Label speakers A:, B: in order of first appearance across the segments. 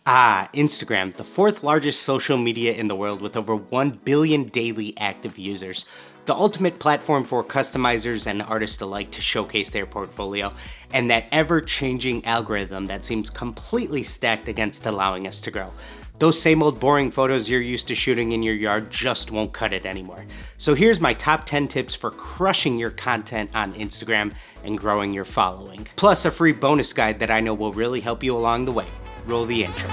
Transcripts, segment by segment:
A: Instagram, the fourth largest social media in the world with over 1 billion daily active users. The ultimate platform for customizers and artists alike to showcase their portfolio, and that ever-changing algorithm that seems completely stacked against allowing us to grow. Those same old boring photos you're used to shooting in your yard just won't cut it anymore. So here's my top 10 tips for crushing your content on Instagram and growing your following. Plus a free bonus guide that I know will really help you along the way. Roll the intro.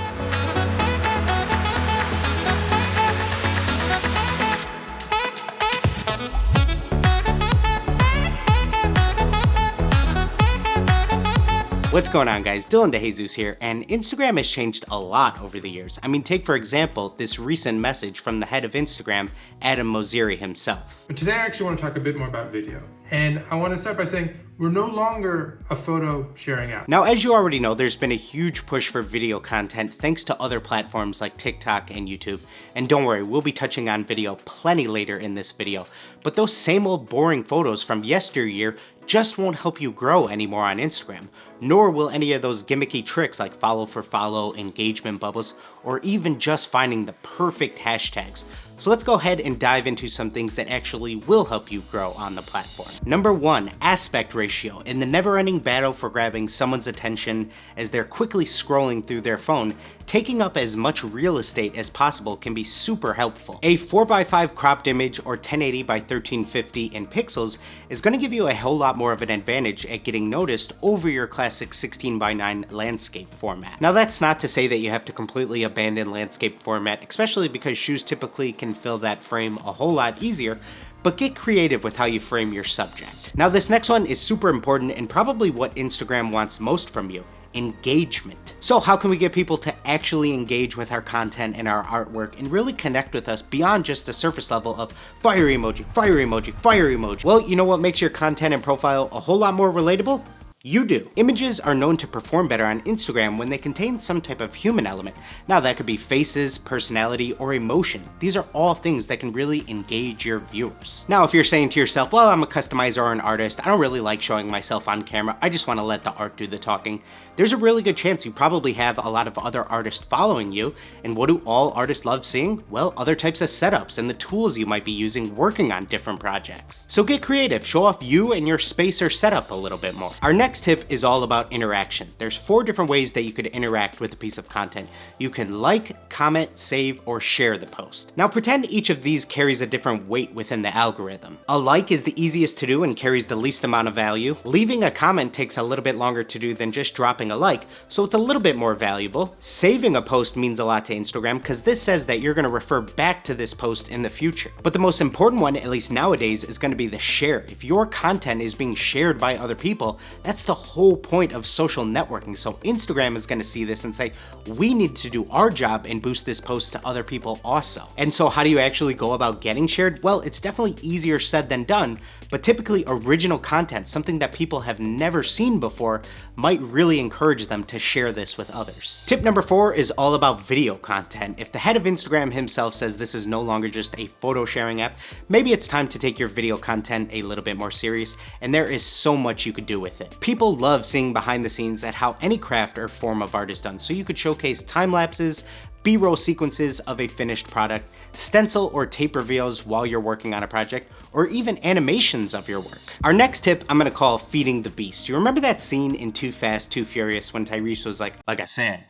A: What's going on, guys? DeJesus here, and Instagram has changed a lot over the years. I mean, take for example this recent message from the head of Instagram, Adam Mosseri himself.
B: But today I actually want to talk a bit more about video. And I want to start by saying we're no longer a photo sharing app.
A: Now, as you already know, there's been a huge push for video content thanks to other platforms like TikTok and YouTube. And don't worry, we'll be touching on video plenty later in this video. But those same old boring photos from yesteryear just won't help you grow anymore on Instagram, nor will any of those gimmicky tricks like follow for follow, engagement bubbles, or even just finding the perfect hashtags. So let's go ahead and dive into some things that actually will help you grow on the platform. Number 1, aspect ratio. In the never-ending battle for grabbing someone's attention as they're quickly scrolling through their phone, taking up as much real estate as possible can be super helpful. A 4:5 cropped image or 1080 by 1350 in pixels is going to give you a whole lot more of an advantage at getting noticed over your classic 16:9 landscape format. Now, that's not to say that you have to completely abandon landscape format, especially because shoes typically can fill that frame a whole lot easier, but get creative with how you frame your subject. Now, this next one is super important and probably what Instagram wants most from you: engagement. So how can we get people to actually engage with our content and our artwork and really connect with us beyond just the surface level of fire emoji, fire emoji, fire emoji? Well, you know what makes your content and profile a whole lot more relatable? You do. Images are known to perform better on Instagram when they contain some type of human element. Now, that could be faces, personality, or emotion. These are all things that can really engage your viewers. Now, if you're saying to yourself, well, I'm a customizer or an artist, I don't really like showing myself on camera, I just want to let the art do the talking, there's a really good chance you probably have a lot of other artists following you. And what do all artists love seeing? Well, other types of setups and the tools you might be using working on different projects. So get creative, show off you and your space or setup a little bit more. Our next tip is all about interaction. There's 4 different ways that you could interact with a piece of content. You can like, comment, save, or share the post. Now, pretend each of these carries a different weight within the algorithm. A like is the easiest to do and carries the least amount of value. Leaving a comment takes a little bit longer to do than just dropping a like, so it's a little bit more valuable. Saving a post means a lot to Instagram because this says that you're going to refer back to this post in the future. But the most important one, at least nowadays, is going to be the share. If your content is being shared by other people, that's the whole point of social networking. So Instagram is going to see this and say, we need to do our job and boost this post to other people also. And so how do you actually go about getting shared? Well, it's definitely easier said than done, but typically original content, something that people have never seen before, might really encourage them to share this with others. Tip number 4 is all about video content. If the head of Instagram himself says this is no longer just a photo sharing app, maybe it's time to take your video content a little bit more serious, and there is so much you could do with it. People love seeing behind the scenes at how any craft or form of art is done, so you could showcase time lapses, B-roll sequences of a finished product, stencil or tape reveals while you're working on a project, or even animations of your work. Our next tip I'm gonna call feeding the beast. You remember that scene in Too Fast, Too Furious when Tyrese was like I said,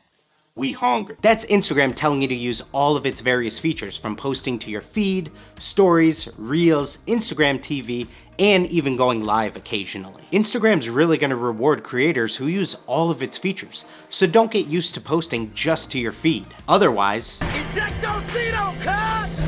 A: we hungry. That's Instagram telling you to use all of its various features, from posting to your feed, stories, reels, Instagram TV, and even going live occasionally. Instagram's really gonna reward creators who use all of its features, so don't get used to posting just to your feed. Otherwise,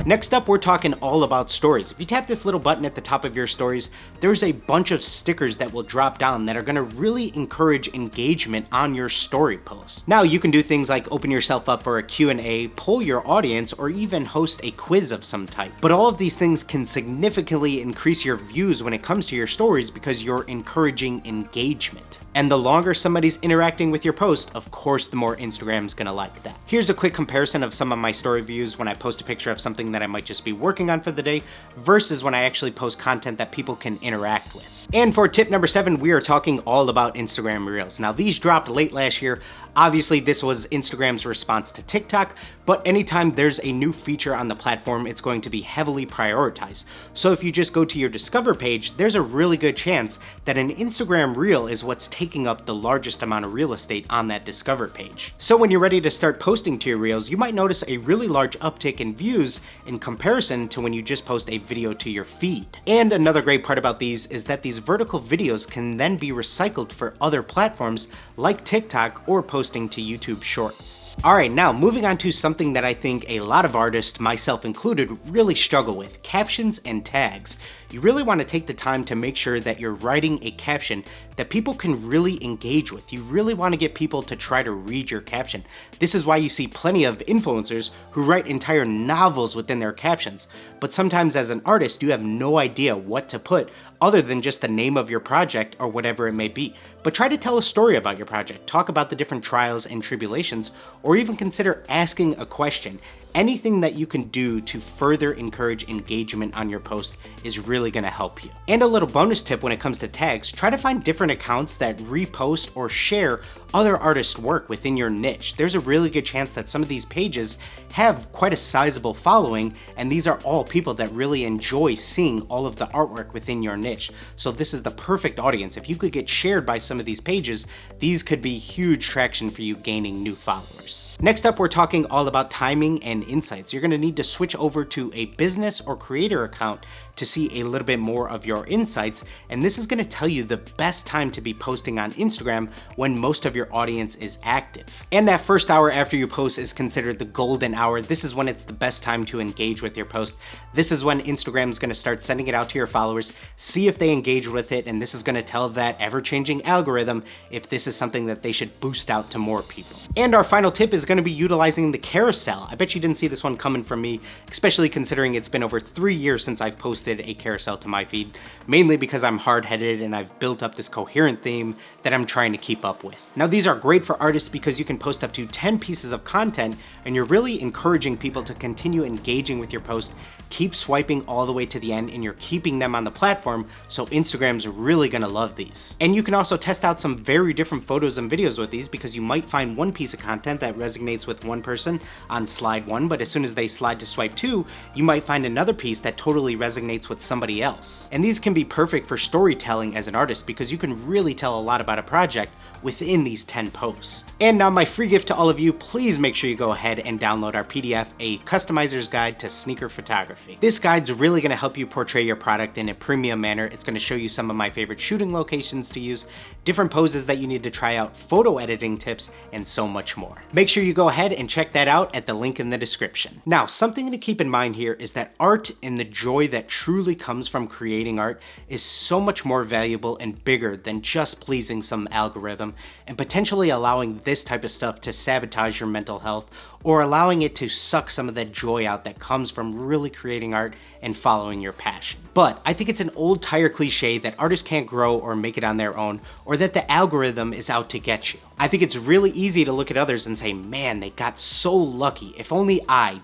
A: next up, we're talking all about stories. If you tap this little button at the top of your stories, there's a bunch of stickers that will drop down that are gonna really encourage engagement on your story post. Now, you can do things like open yourself up for a Q&A, poll your audience, or even host a quiz of some type. But all of these things can significantly increase your views when it comes to your stories because you're encouraging engagement. And the longer somebody's interacting with your post, of course, the more Instagram's gonna like that. Here's a quick comparison of some of my story views when I post a picture of something that I might just be working on for the day versus when I actually post content that people can interact with. And for tip number 7, we are talking all about Instagram Reels. Now, these dropped late last year. Obviously, this was Instagram's response to TikTok, but anytime there's a new feature on the platform, it's going to be heavily prioritized. So if you just go to your Discover page, there's a really good chance that an Instagram Reel is what's taking up the largest amount of real estate on that Discover page. So when you're ready to start posting to your Reels, you might notice a really large uptick in views in comparison to when you just post a video to your feed. And another great part about these is that these vertical videos can then be recycled for other platforms like TikTok or posting to YouTube Shorts. Alright, now moving on to something that I think a lot of artists, myself included, really struggle with: captions and tags. You really want to take the time to make sure that you're writing a caption that people can really engage with. You really want to get people to try to read your caption. This is why you see plenty of influencers who write entire novels within their captions. But sometimes as an artist, you have no idea what to put other than just the name of your project or whatever it may be. But try to tell a story about your project, talk about the different trials and tribulations, or even consider asking a question. Anything that you can do to further encourage engagement on your post is really going to help you. And a little bonus tip when it comes to tags: try to find different accounts that repost or share other artists' work within your niche. There's a really good chance that some of these pages have quite a sizable following, and these are all people that really enjoy seeing all of the artwork within your niche. So this is the perfect audience. If you could get shared by some of these pages, these could be huge traction for you gaining new followers. Next up, we're talking all about timing and insights. You're gonna need to switch over to a business or creator account to see a little bit more of your insights, and this is gonna tell you the best time to be posting on Instagram when most of your audience is active. And that first hour after you post is considered the golden hour. This is when it's the best time to engage with your post. This is when Instagram is gonna start sending it out to your followers, see if they engage with it, and this is gonna tell that ever-changing algorithm if this is something that they should boost out to more people. And our final tip is gonna be utilizing the carousel. I bet you didn't see this one coming from me, especially considering it's been over 3 years since I've posted a carousel to my feed, mainly because I'm hard-headed and I've built up this coherent theme that I'm trying to keep up with. Now, these are great for artists because you can post up to 10 pieces of content, and you're really encouraging people to continue engaging with your post, keep swiping all the way to the end, and you're keeping them on the platform, so Instagram's really gonna love these. And you can also test out some very different photos and videos with these, because you might find one piece of content that resonates with one person on slide 1, but as soon as they slide to swipe 2, you might find another piece that totally resonates with somebody else. And these can be perfect for storytelling as an artist, because you can really tell a lot about a project within these 10 posts. And now my free gift to all of you: please make sure you go ahead and download our PDF, A Customizer's Guide to Sneaker Photography. This guide's really going to help you portray your product in a premium manner. It's going to show you some of my favorite shooting locations to use, different poses that you need to try out, photo editing tips, and so much more. Make sure you go ahead and check that out at the link in the description. Now, something to keep in mind here is that art and the joy that truly comes from creating art is so much more valuable and bigger than just pleasing some algorithm and potentially allowing this type of stuff to sabotage your mental health, or allowing it to suck some of that joy out that comes from really creating art and following your passion. But I think it's an old tire cliche that artists can't grow or make it on their own, or that the algorithm is out to get you. I think it's really easy to look at others and say, man, they got so lucky, if only I ...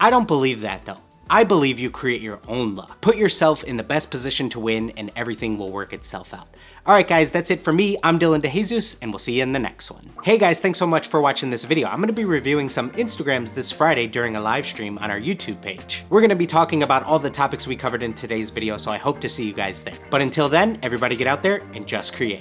A: I don't believe that though. I believe you create your own luck. Put yourself in the best position to win, and everything will work itself out. Alright guys, that's it for me. I'm DeJesus, and we'll see you in the next one. Hey guys, thanks so much for watching this video. I'm going to be reviewing some Instagrams this Friday during a live stream on our YouTube page. We're going to be talking about all the topics we covered in today's video, so I hope to see you guys there. But until then, everybody get out there and just create.